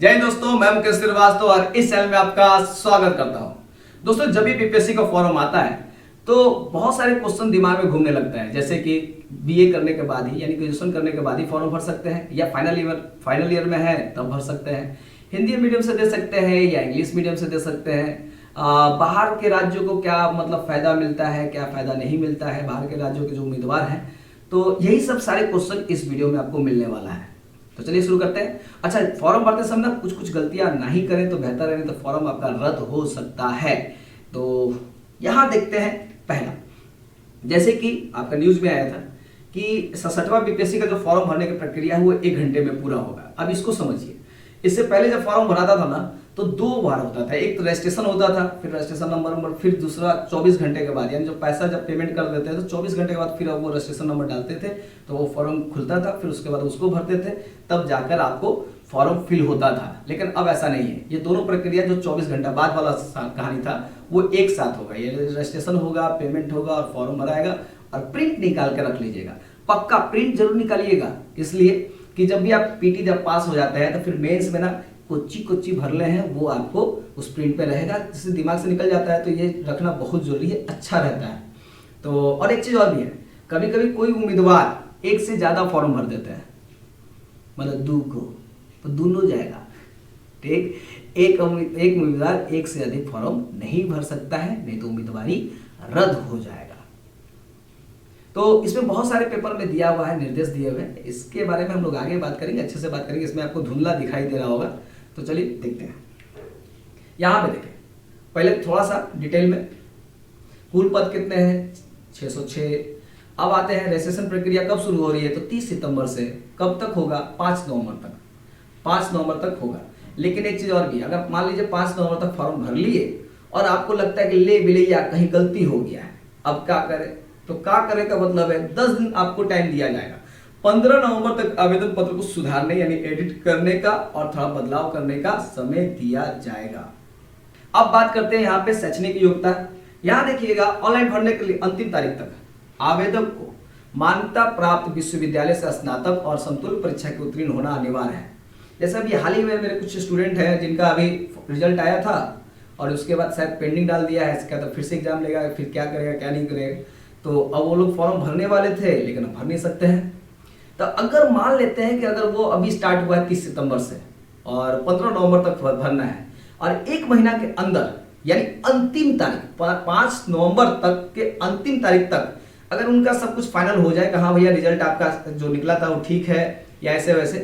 जय हिंद दोस्तों, मैं मुकेश श्रीवास्तव और इस चैनल में आपका स्वागत करता हूं। दोस्तों, जब भी बीपीएससी का फॉर्म आता है तो बहुत सारे क्वेश्चन दिमाग में घूमने लगता है, जैसे कि बीए करने के बाद ही यानी ग्रेजुएशन करने के बाद ही फॉर्म भर सकते हैं या फाइनल ईयर में है तब भर सकते हैं, हिंदी मीडियम से दे सकते हैं या इंग्लिश मीडियम से दे सकते हैं, बाहर के राज्यों को क्या मतलब फायदा मिलता है, क्या फायदा नहीं मिलता है, बाहर के राज्यों के जो उम्मीदवार हैं, तो यही सब सारे क्वेश्चन इस वीडियो में आपको मिलने वाला है। तो चलिए शुरू करते हैं। अच्छा, फॉर्म भरते समय ना कुछ गलतियां नहीं करें तो बेहतर है, नहीं तो फॉर्म आपका रद्द हो सकता है। तो यहां देखते हैं पहला, जैसे कि आपका न्यूज में आया था कि 67वां बीपीएससी का जो फॉर्म भरने की प्रक्रिया है वो 1 घंटे में पूरा होगा। अब इसको समझिए, इससे पहले जब फॉर्म भराता था ना तो 2 बार होता था, एक तो रजिस्ट्रेशन होता था, फिर रजिस्ट्रेशन नंबर, फिर दूसरा 24 घंटे के बाद, यानी जो पैसा जब पेमेंट कर देते थे तो 24 घंटे के बाद फिर वो रजिस्ट्रेशन नंबर डालते थे तो वो फॉर्म खुलता था, फिर उसके बाद उसको भरते थे, तब जाकर आपको फॉर्म फिल होता था। लेकिन अब ऐसा नहीं है, ये दोनों प्रक्रिया जो 24 घंटा बाद वाला कहानी था वो एक साथ होगा। ये रजिस्ट्रेशन होगा, पेमेंट होगा और फॉर्म भराएगा और प्रिंट निकाल के रख लीजिएगा। पक्का प्रिंट जरूर निकालिएगा, इसलिए कि जब भी आप पीटी जब पास हो जाते हैं तो फिर मेंस में ना कुछ भर ले हैं वो आपको उस प्रिंट पे रहेगा, जिससे दिमाग से निकल जाता है, तो ये रखना बहुत जरूरी है, अच्छा रहता है। तो और एक चीज और भी है, कभी कभी कोई उम्मीदवार एक से ज्यादा फॉर्म भर देते हैं, मतलब 2 को, तो दोनों जाएगा। ठीक, एक उम्मीदवार एक से अधिक फॉर्म नहीं भर सकता है, नहीं तो उम्मीदवारी रद्द हो जाएगा। तो इसमें बहुत सारे पेपर में दिया हुआ है, निर्देश दिए हुए हैं, इसके बारे में हम लोग आगे बात करेंगे, अच्छे से बात करेंगे। इसमें आपको धुंधला दिखाई दे रहा होगा, तो चलिए देखते हैं। यहां पे देखें, पहले थोड़ा सा डिटेल में, कुल पद कितने हैं? 606। अब आते हैं रजिस्ट्रेशन प्रक्रिया कब शुरू हो रही है, तो 30 सितंबर से। कब तक होगा? 5 नवंबर तक। 5 नवंबर तक होगा। लेकिन एक चीज और भी, अगर मान लीजिए 5 नवंबर तक फॉर्म भर लिए और आपको लगता है कि ले बिलैया कहीं गलती हो गया है, अब क्या करें? तो क्या करें का मतलब है 10 दिन आपको टाइम दिया जाएगा। 15 नवंबर तक आवेदन पत्र को सुधारने यानी एडिट करने का और थोड़ा बदलाव करने का समय दिया जाएगा। अब बात करते हैं यहाँ पे शैक्षणिक योग्यता। यहाँ देखिएगा, ऑनलाइन भरने के लिए अंतिम तारीख तक आवेदक को मान्यता प्राप्त विश्वविद्यालय से स्नातक और समतुल्य परीक्षा के उत्तीर्ण होना अनिवार्य है। जैसे अभी हाल ही में मेरे कुछ स्टूडेंट हैं जिनका अभी रिजल्ट आया था और उसके बाद शायद पेंडिंग डाल दिया है, इसका तो फिर से एग्जाम लेगा, फिर क्या करेगा क्या नहीं करेगा। तो अब वो लोग फॉर्म भरने वाले थे लेकिन अब भर नहीं सकते हैं। तो अगर मान लेते हैं कि अगर वो अभी स्टार्ट हुआ है 30 सितंबर से और 15 नवंबर तक भरना है और 1 महीना के अंदर यानी अंतिम तारीख 5 नवंबर तक के अंतिम तारीख तक अगर उनका सब कुछ फाइनल हो जाए कि हाँ भैया रिजल्ट आपका जो निकला था वो ठीक है या ऐसे वैसे,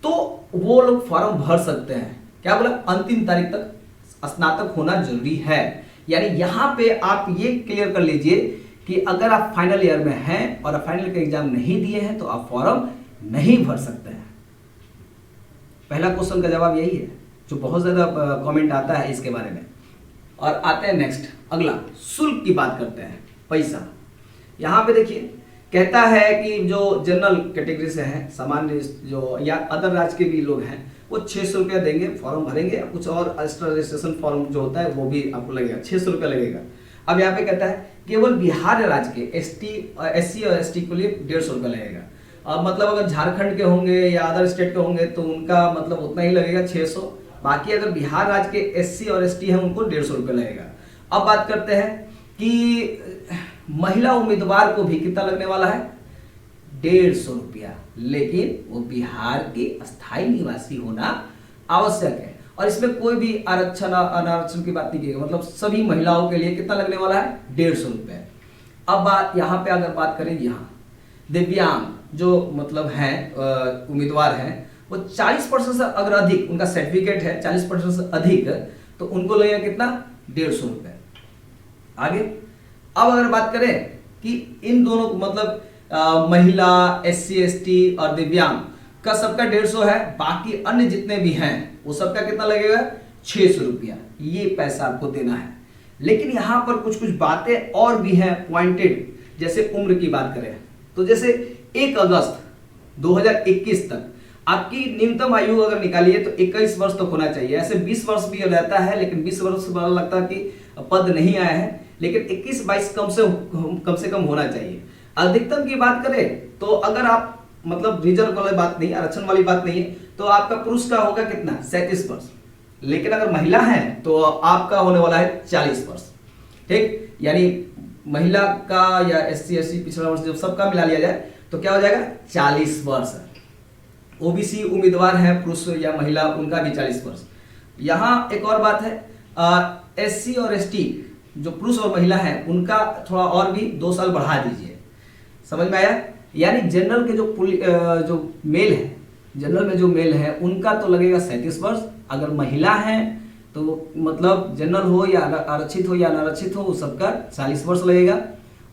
तो वो लोग फॉर्म भर सकते हैं। क्या बोला? अंतिम तारीख तक स्नातक होना जरूरी है। यानी यहां पे आप ये क्लियर कर लीजिए कि अगर आप फाइनल ईयर में हैं और फाइनल का एग्जाम नहीं दिए हैं तो आप फॉर्म नहीं भर सकते हैं। पहला क्वेश्चन का जवाब यही है, जो बहुत ज्यादा कमेंट आता है इसके बारे में। और आते हैं नेक्स्ट, अगला शुल्क की बात करते हैं, पैसा। यहां पे देखिए, कहता है कि जो जनरल कैटेगरी से हैं, सामान्य जो या अदर राज्य के भी लोग हैं, वो 600 रुपया देंगे, फॉर्म भरेंगे, कुछ और एक्स्ट्रा रजिस्ट्रेशन फॉर्म जो होता है वो भी आपको लगेगा, 600 रुपया लगेगा। अब यहाँ पे कहता है केवल बिहार राज्य के SC और ST के लिए 150 रुपया लगेगा। अब मतलब अगर झारखंड के होंगे या अदर स्टेट के होंगे तो उनका मतलब उतना ही लगेगा, 600। बाकी अगर बिहार राज्य के SC और ST हैं उनको 150 रुपया लगेगा। अब बात करते हैं कि महिला उम्मीदवार को भी कितना लगने वाला है? 150 रुपया, लेकिन वो बिहार के अस्थायी निवासी होना आवश्यक है। और इसमें कोई भी आरक्षण अनारक्षण की बात नहीं की, मतलब सभी महिलाओं के लिए कितना लगने वाला है? 150 रुपये। अब बात यहाँ पे अगर बात करें, यहाँ दिव्यांग जो मतलब हैं उम्मीदवार हैं, वो 40% से अगर अधिक उनका सर्टिफिकेट है, 40% से अधिक, तो उनको लगेगा कितना? 150 रुपये। आगे अब अगर बात करें कि इन दोनों मतलब महिला, SC ST और दिव्यांग का सबका 150 है, बाकी अन्य जितने भी हैं वो सबका कितना लगेगा? 600 रुपया। ये पैसा आपको देना है। लेकिन यहां पर कुछ बातें और भी हैं पॉइंटेड। जैसे उम्र की बात करें तो जैसे 1 अगस्त 2021 तक आपकी न्यूनतम आयु अगर निकालिए तो 21 वर्ष तक होना चाहिए। ऐसे 20 वर्ष भी रहता है, लेकिन 20 वर्ष से बड़ा लगता है कि पद नहीं आया है, लेकिन 21-22 कम से कम होना चाहिए। अधिकतम की बात करें तो अगर आप मतलब रिजर्व वाली बात नहीं, आरक्षण वाली बात नहीं है, तो आपका पुरुष का होगा कितना 37%। लेकिन अगर महिला है तो आपका होने वाला है 40%। ठीक, यानी महिला का या SC ST पिछड़ा वर्ग जब सबका मिला लिया जाए तो क्या हो जाएगा 40 वर्ष। ओबीसी उम्मीदवार है पुरुष या महिला, उनका भी 40 वर्ष। यहाँ एक और बात है, SC और ST जो पुरुष और महिला है उनका थोड़ा और भी 2 साल बढ़ा दीजिए। समझ में आया? यानी जनरल के जो मेल है, जनरल में जो मेल है उनका तो लगेगा 37 वर्ष। अगर महिला है तो मतलब जनरल हो या आरक्षित हो या अनारक्षित हो, वो सबका 40 वर्ष लगेगा।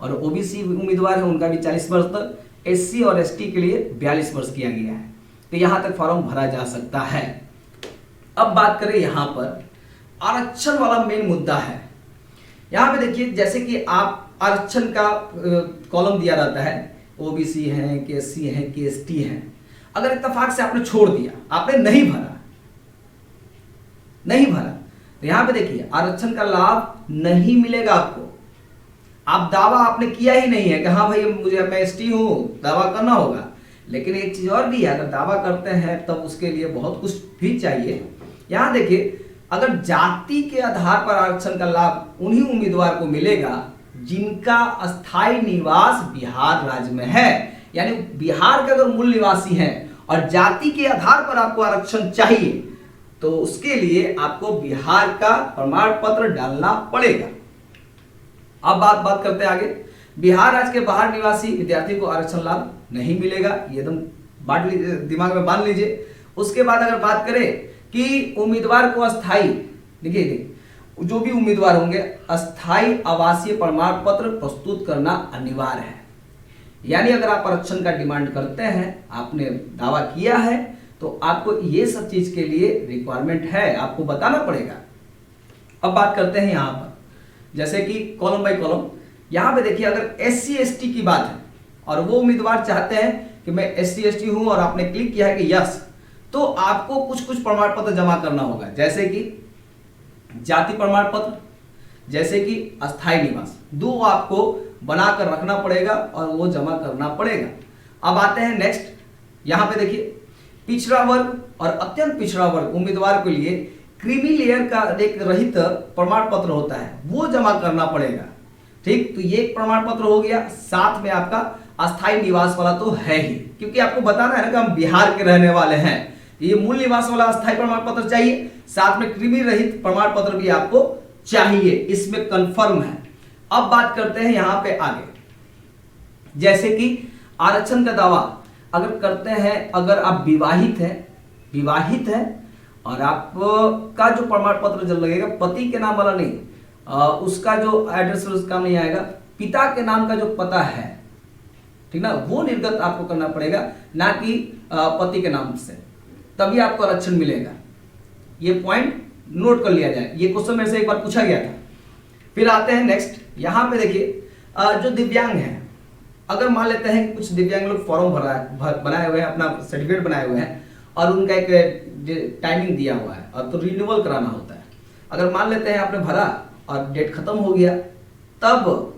और ओबीसी उम्मीदवार है उनका भी 40 वर्ष तक। SC और ST के लिए 42 वर्ष किया गया है। तो यहाँ तक फॉर्म भरा जा सकता है। अब बात करें यहाँ पर आरक्षण वाला मेन मुद्दा है। यहाँ पे देखिए, जैसे कि आप आरक्षण का कॉलम दिया रहता है, ओबीसी है कि SC है कि ST है। अगर इत्तेफाक से आपने छोड़ दिया, आपने नहीं भरा, तो यहाँ पे देखिए आरक्षण का लाभ नहीं मिलेगा आपको। आप दावा आपने किया ही नहीं है कि हाँ भाई मैं ST हूँ, दावा करना होगा। लेकिन एक चीज और भी है, अगर दावा करते हैं तब उसके लिए बहुत कुछ भी चाहिए। यहाँ देखिए, अगर जाति के आधार पर आरक्षण का लाभ उन्हीं उम्मीदवार को मिलेगा जिनका अस्थायी निवास बिहार राज्य में है। यानी बिहार के अगर मूल निवासी हैं और जाति के आधार पर आपको आरक्षण चाहिए तो उसके लिए आपको बिहार का प्रमाण पत्र डालना पड़ेगा। अब बात करते हैं आगे। बिहार राज्य के बाहर निवासी विद्यार्थी को आरक्षण लाभ नहीं मिलेगा, ये एकदम दिमाग में बांध लीजिए। उसके बाद अगर बात करें कि उम्मीदवार को अस्थाई, देखिए जो भी उम्मीदवार होंगे अस्थाई आवासीय प्रमाण पत्र प्रस्तुत करना अनिवार्य है। यानी अगर आप आरक्षण का डिमांड करते हैं, आपने दावा किया है, तो आपको ये सब चीज के लिए रिक्वायरमेंट है, आपको बताना पड़ेगा। अब बात करते हैं यहाँ पर, जैसे कि कॉलम बाय कॉलम। यहाँ पे देखिए, अगर SC ST की बात है और वो उम्मीदवार चाहते हैं कि मैं SC ST हूं और आपने क्लिक किया है कि यस, तो आपको कुछ प्रमाण पत्र जमा करना होगा, जैसे कि जाति प्रमाण पत्र, जैसे कि अस्थायी निवास, 2 आपको बनाकर रखना पड़ेगा और वो जमा करना पड़ेगा। अब आते हैं नेक्स्ट। यहाँ पे देखिए, पिछड़ा वर्ग और अत्यंत पिछड़ा वर्ग उम्मीदवार के लिए क्रीमी लेयर का एक रहित प्रमाण पत्र होता है, वो जमा करना पड़ेगा। ठीक, तो ये एक प्रमाण पत्र हो गया। साथ में आपका अस्थायी निवास वाला तो है ही, क्योंकि आपको बताना है ना कि हम बिहार के रहने वाले हैं। ये मूल निवास वाला अस्थायी प्रमाण पत्र चाहिए, साथ में क्रिमी रहित प्रमाण पत्र भी आपको चाहिए, इसमें कंफर्म है। अब बात करते हैं यहाँ पे आगे, जैसे कि आरक्षण का दावा अगर करते हैं, अगर आप विवाहित हैं और आपका जो प्रमाण पत्र जब लगेगा पति के नाम वाला नहीं, उसका जो एड्रेस उसका नहीं आएगा, पिता के नाम का जो पता है, ठीक ना, वो निर्गत आपको करना पड़ेगा, ना कि पति के नाम से, तभी आपको आरक्षण मिलेगा। ये पॉइंट नोट कर लिया जाए, ये क्वेश्चन मेरे से एक बार पूछा गया था। फिर आते हैं नेक्स्ट। यहाँ पे देखिए, जो दिव्यांग हैं, अगर मान लेते हैं कुछ दिव्यांग लोग फॉर्म बनाए हुए हैं, अपना सर्टिफिकेट बनाए हुए हैं और उनका एक टाइमिंग दिया हुआ है और तो रिन्यूअल कराना होता है। अगर मान लेते हैं आपने भरा और डेट खत्म हो गया, तब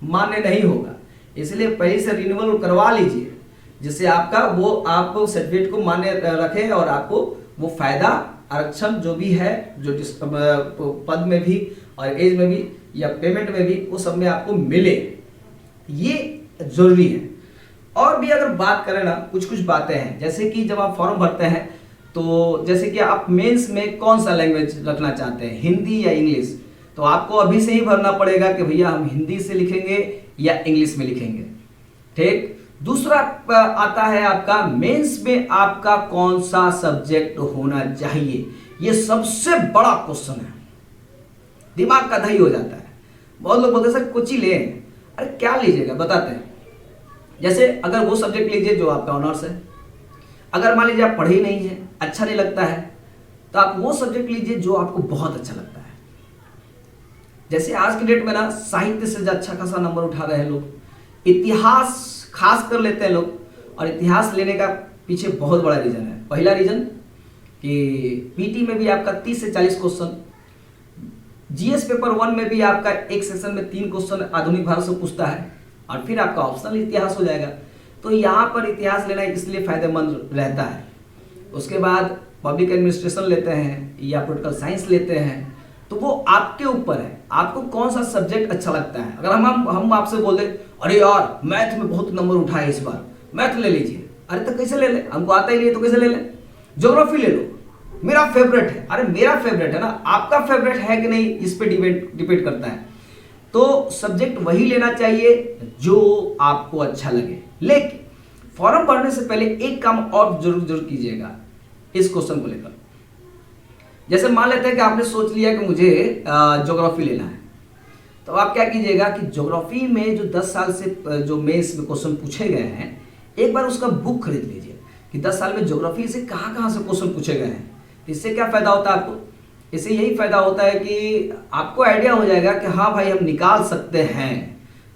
मान्य नहीं होगा, इसलिए पहले से रिन्यूअल करवा लीजिए, जिससे आपका वो आप सर्टिफिकेट को मान्य रखें और आपको वो फायदा आरक्षण जो भी है, जो जिस पद में भी और एज में भी या पेमेंट में भी, वो सब में आपको मिले, ये जरूरी है। और भी अगर बात करें ना, कुछ बातें हैं, जैसे कि जब आप फॉर्म भरते हैं तो जैसे कि आप मेंस में कौन सा लैंग्वेज रखना चाहते हैं, हिंदी या इंग्लिश, तो आपको अभी से ही भरना पड़ेगा कि भैया हम हिंदी से लिखेंगे या इंग्लिश में लिखेंगे। ठीक, दूसरा आता है आपका मेंस में आपका कौन सा सब्जेक्ट होना चाहिए। ये सबसे बड़ा क्वेश्चन है, दिमाग का दही हो जाता है। बहुत लोग बोलते हैं सर कुछ ही ले, अरे क्या लीजिएगा बताते हैं। जैसे अगर वो सब्जेक्ट लीजिए जो आपका ऑनर्स है, अगर मान लीजिए आप पढ़े ही नहीं है, अच्छा नहीं लगता है, तो आप वो सब्जेक्ट लीजिए जो आपको बहुत अच्छा लगता है। जैसे आज की डेट में ना साहित्य से अच्छा खासा नंबर उठा रहे हैं लोग, इतिहास खास कर लेते हैं लोग, और इतिहास लेने का पीछे बहुत बड़ा रीजन है। पहला रीजन कि पीटी में भी आपका 30 से 40 क्वेश्चन, जीएस पेपर 1 में भी आपका एक सेशन में 3 क्वेश्चन आधुनिक भारत से पूछता है, और फिर आपका ऑप्शनल इतिहास हो जाएगा। तो यहाँ पर इतिहास लेना इसलिए फायदेमंद रहता है। उसके बाद पब्लिक एडमिनिस्ट्रेशन लेते हैं या पॉलिटिकल साइंस लेते हैं, तो वो आपके ऊपर है, आपको कौन सा सब्जेक्ट अच्छा लगता है। अगर हम आपसे बोल दें अरे यार मैथ में बहुत नंबर उठाए इस बार, मैथ ले लीजिए, अरे तो कैसे ले ले, हमको आता ही नहीं है तो कैसे ले ले। ज्योग्राफी ले लो, मेरा फेवरेट है, अरे मेरा फेवरेट है ना, आपका फेवरेट है कि नहीं इस पे डिपेंड करता है। तो सब्जेक्ट वही लेना चाहिए जो आपको अच्छा लगे। लेकिन फॉर्म भरने से पहले एक काम और जरूर कीजिएगा इस क्वेश्चन को लेकर। जैसे मान लेते हैं कि आपने सोच लिया कि मुझे ज्योग्राफी लेना है, तो आप क्या कीजिएगा कि ज्योग्राफी में जो 10 साल से जो मेंस में क्वेश्चन पूछे गए हैं, एक बार उसका बुक खरीद लीजिए कि 10 साल में ज्योग्राफी से कहाँ से क्वेश्चन पूछे गए हैं। इससे क्या फायदा होता है आपको, इससे यही फायदा होता है कि आपको आइडिया हो जाएगा कि हाँ भाई हम निकाल सकते हैं,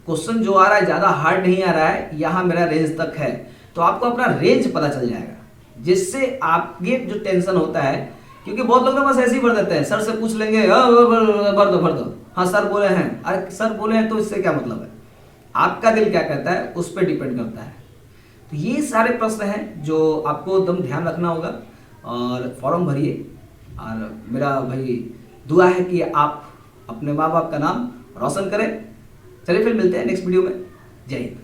क्वेश्चन जो आ रहा है ज़्यादा हार्ड नहीं आ रहा है, यहाँ मेरा रेंज तक है, तो आपको अपना रेंज पता चल जाएगा, जिससे आपके जो टेंशन होता है, क्योंकि बहुत लोग ना बस ऐसे ही भर देते हैं, सर से पूछ लेंगे भर दो, हाँ सर बोले हैं, अरे सर बोले हैं तो इससे क्या मतलब है, आपका दिल क्या कहता है उस पर डिपेंड करता है। तो ये सारे प्रश्न हैं जो आपको एकदम ध्यान रखना होगा और फॉर्म भरिए। और मेरा भाई दुआ है कि आप अपने माँ बाप का नाम रोशन करें। चलिए फिर मिलते हैं नेक्स्ट वीडियो में। जय हिंद।